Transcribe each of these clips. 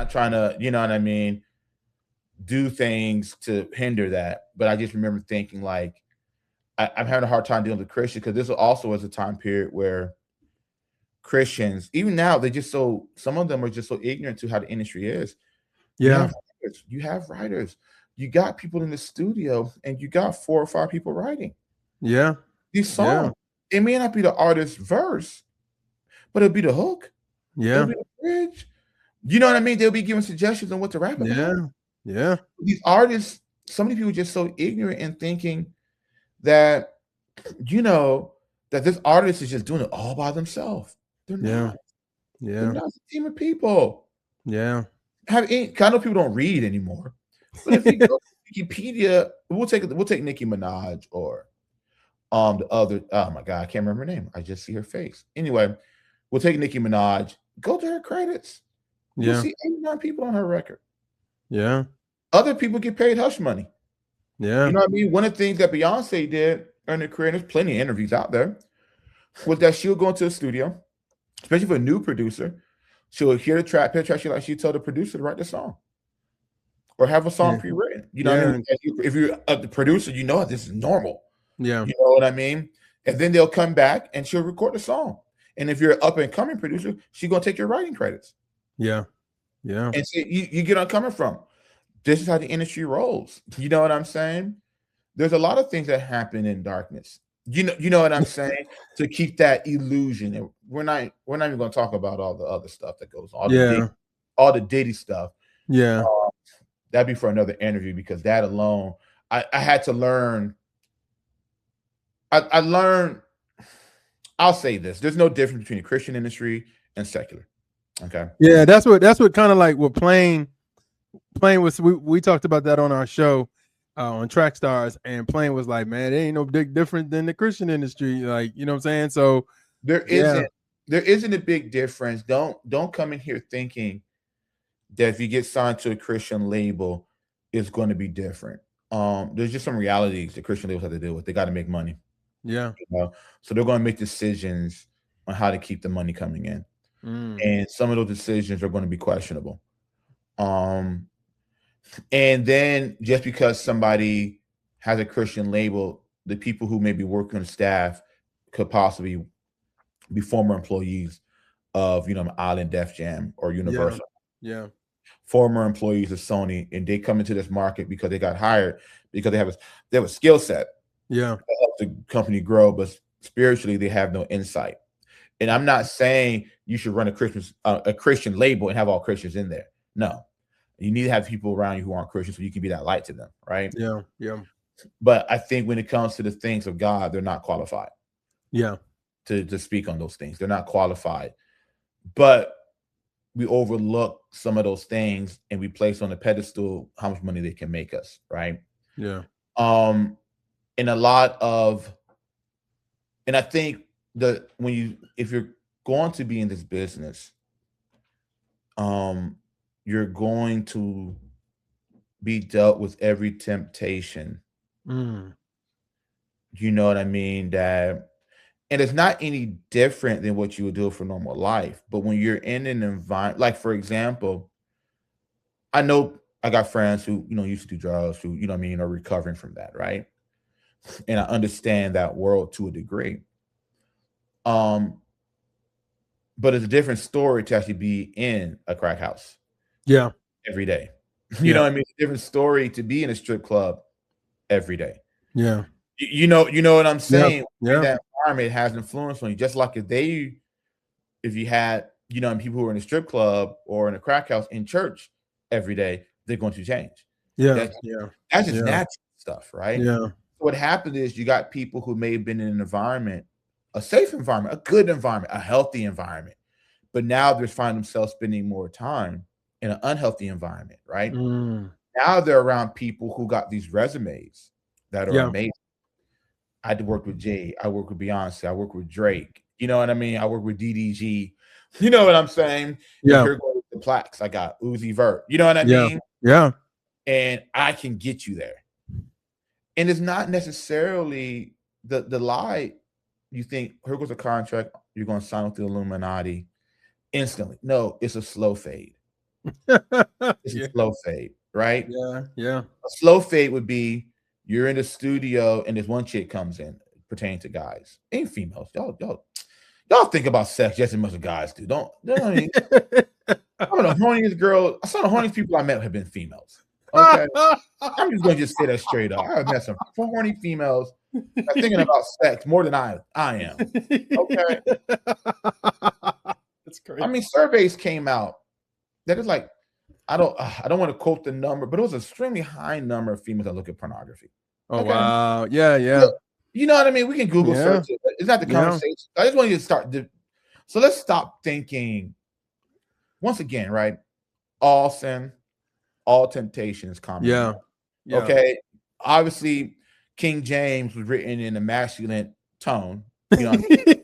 not trying to, you know what I mean, do things to hinder that. But I just remember thinking like I'm having a hard time dealing with Christians because this also was a time period where Christians, even now, they just so some of them are just so ignorant to how the industry is. Yeah. You have writers, you got people in the studio, and you got 4 or 5 people writing Yeah. these Yeah. songs. It may not be the artist's verse, but it'll be the hook, it'll Yeah. be the bridge. You know what I mean? They'll be giving suggestions on what to rap about. Yeah. Yeah. These artists, so many people just so ignorant in thinking that you know that this artist is just doing it all by themselves. They're Yeah. not. They're Yeah. not a team of people. Yeah. I know people don't read anymore, but if you go to Wikipedia, we'll take Nicki Minaj or the other. Oh my god, I can't remember her name. I just see her face. Anyway, we'll take Nicki Minaj. Go to her credits. You'll Yeah. see 89 people on her record. Yeah. Other people get paid hush money. You Yeah. know what I mean? One of the things that Beyonce did in her career, and there's plenty of interviews out there, was that she'll go into a studio, especially for a new producer. She'll hear the track, hear the track, she'll tell the producer to write the song or have a song Yeah. pre-written. You know what I Yeah. mean? If you're the producer, you know this is normal. Yeah. You know what I mean? And then they'll come back and she'll record the song. And if you're an up and coming producer, she's gonna take your writing credits. Yeah. Yeah. And see, you get on coming from. This is how the industry rolls. You know what I'm saying? There's a lot of things that happen in darkness. You know what I'm saying? To keep that illusion. And we're not even gonna talk about all the other stuff that goes on, Yeah. all the Diddy stuff. Yeah. Uh, that'd be for another interview because that alone, I had to learn. I learned. I'll say this: there's no difference between the Christian industry and secular. Okay. Yeah. That's what kind of like what playing was. We talked about that on our show on Track Stars, and playing was like, man, it ain't no big different than the Christian industry. Like, you know what I'm saying? So There yeah. isn't there isn't a big difference. Don't come in here thinking that if you get signed to a Christian label, it's going to be different. There's just some realities that Christian labels have to deal with. They got to make money, Yeah. you know? So they're going to make decisions on how to keep the money coming in, Mm. and some of those decisions are going to be questionable. Um, and then just because somebody has a Christian label, the people who may be working on staff could possibly be former employees of Island Def Jam or Yeah. Universal, Yeah. former employees of Sony, and they come into this market because they got hired because they have a skill set Yeah. that helps the company grow, but spiritually they have no insight. And I'm not saying you should run a Christian label and have all Christians in there. No, you need to have people around you who aren't Christians so you can be that light to them, right? Yeah. Yeah. But I think when it comes to the things of God, they're not qualified Yeah. to speak on those things. They're not qualified. But we overlook some of those things and we place on the pedestal how much money they can make us, right? Yeah. Um, and a lot of, and I think that if you're going to be in this business, um, you're going to be dealt with every temptation. Mm. You know what I mean? And it's not any different than what you would do for normal life. But when you're in an environment, like for example, I know I got friends who, used to do drugs, who, you know what I mean, are recovering from that, right? And I understand that world to a degree. Um, but it's a different story to actually be in a crack house Yeah. every day. You know Yeah. what I mean? It's a different story to be in a strip club every day. Yeah. You know what I'm Yeah. saying? In Yeah. that environment, it has influence on you. Just like if you had, people who are in a strip club or in a crack house in church every day, they're going to change. Yeah. That's Yeah. that's just Yeah. natural stuff, right? Yeah. What happened is you got people who may have been in an environment, a safe environment, a good environment, a healthy environment, but now they're finding themselves spending more time in an unhealthy environment, right? Mm. Now they're around people who got these resumes that are Yeah. amazing. I had to work with Jay. I work with Beyonce. I work with Drake. You know what I mean? I work with DDG. You know what I'm saying? And Yeah. here goes the plaques. I got Uzi Vert. You know what I Yeah. mean? Yeah. And I can get you there. And it's not necessarily the lie. You think here goes a contract. You're going to sign with the Illuminati instantly. No, it's a slow fade. It's a Yeah, slow fade, right? yeah, yeah. A slow fade would be you're in the studio and this one chick comes in pertaining to guys and females. Y'all think about sex just as much as guys do. Don't I mean some of the horniest girls, some of the horniest people I met have been females. Okay. I'm just gonna just say that straight up. I've met some horny females that are thinking about sex more than I am. Okay. That's I crazy. mean, surveys came out that is like I don't want to quote the number, but it was an extremely high number of females that look at pornography. Oh Okay. wow. Yeah, Yeah. yeah. You know what I mean? We can Google Yeah. search it, but it's not the Yeah. conversation. I just want you to so let's stop thinking once again, right? All sin, all temptation is common to man. Yeah. Yeah. Okay. Obviously, King James was written in a masculine tone. You know what I mean?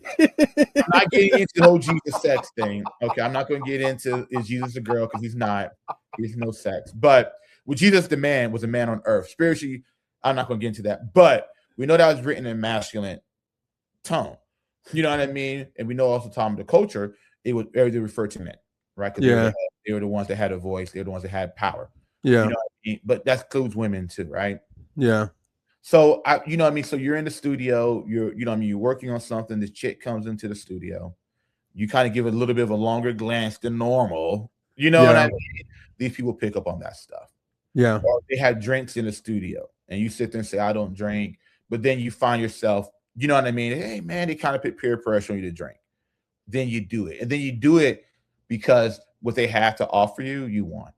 I'm not getting into the whole Jesus sex thing. Okay. I'm not going to get into is Jesus a girl because he's not. He's no sex. But what Jesus the man was a man on earth. Spiritually, I'm not going to get into that. But we know that was written in masculine tone. You know what I mean? And we know also time of the culture, it would everything referred to men, right? Because Yeah. they were the ones that had a voice, they were the ones that had power. You Yeah. know what I mean? But that includes women too, right? Yeah. So you know what I mean? So you're in the studio, you know what I mean, you're working on something, this chick comes into the studio, you kind of give it a little bit of a longer glance than normal. You know what I Yeah. mean? These people pick up on that stuff. Yeah. Or they had drinks in the studio and you sit there and say, I don't drink, but then you find yourself, you know what I mean? Hey man, they kind of put peer pressure on you to drink. Then you do it. And then you do it because what they have to offer you, you want.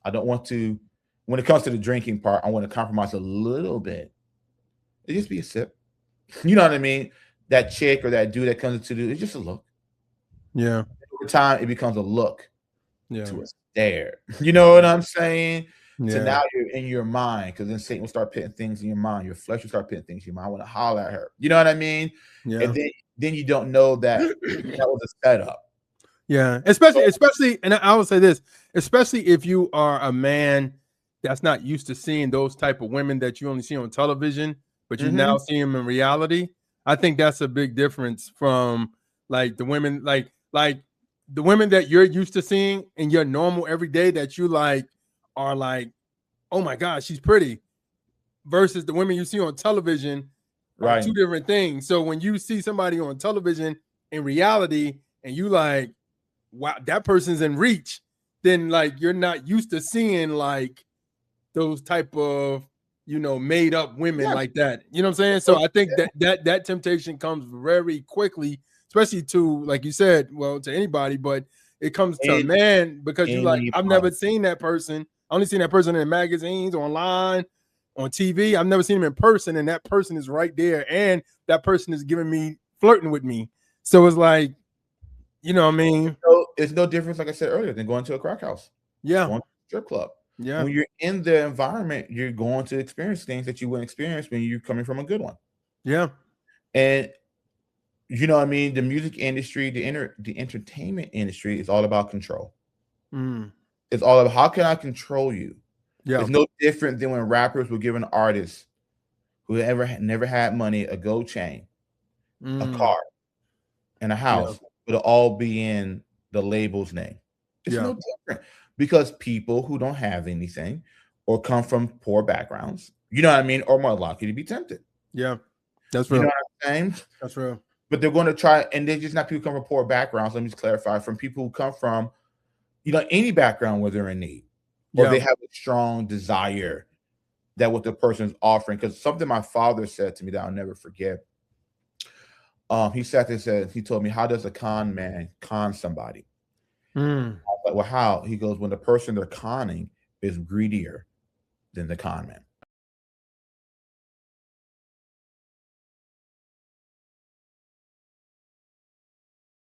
I don't want to, when it comes to the drinking part, I want to compromise a little bit. It just be a sip. You know what I mean? That chick or that dude that comes into it's just a look. Yeah. Over time, it becomes a look Yeah. to a stare. You know what I'm saying? To Yeah. now you're in your mind because then Satan will start putting things in your mind. Your flesh will start putting things in your mind. I want to holler at her. You know what I mean? And Yeah. then you don't know that that was a setup. Yeah. So, Especially, and I will say this, especially if you are a man that's not used to seeing those type of women that you only see on television, but you now mhm, see them in reality. I think that's a big difference from like the women, like the women that you're used to seeing in your normal everyday that you like are like, oh my God, she's pretty, versus the women you see on television are right. two different things. So when you see somebody on television in reality and you like, wow, that person's in reach, then like you're not used to seeing like those type of made up women Yeah. like that. You know what I'm saying? So So I think that temptation comes very quickly, especially to like you said, well, to anybody, but it comes to a and man because you like, I've never anybody. seen that person. I only seen that person in magazines, online, on TV. I've never seen him in person, and that person is right there, and that person is giving me flirting with me. So it's like, you know what I mean? So it's no difference, like I said earlier, than going to a crack house, Yeah, going to a strip club. yeah, When you're in the environment, you're going to experience things that you wouldn't experience when you're coming from a good one. yeah, And you know what I mean? The music industry, the entertainment industry is all about control. mm, It's all about how can I control you? yeah, It's no different than when rappers were giving artists who never had money a gold chain, a mm, car, and a yeah, house, but it'll all be in the label's name. It's yeah, no different because people who don't have anything or come from poor backgrounds, you know what I mean, are more likely to be tempted. yeah. That's You know real. what I'm saying? That's real. But they're going to try, and they're just not people who come from poor backgrounds. Let me just clarify from people who come from, you know, any background where they're in need or Yeah. they have a strong desire that what the person is offering. Because something my father said to me that I'll never forget. He sat there and said, he told me, how does a con man con somebody? Mm, I was like, well, how? He goes, when the person they're conning is greedier than the con man.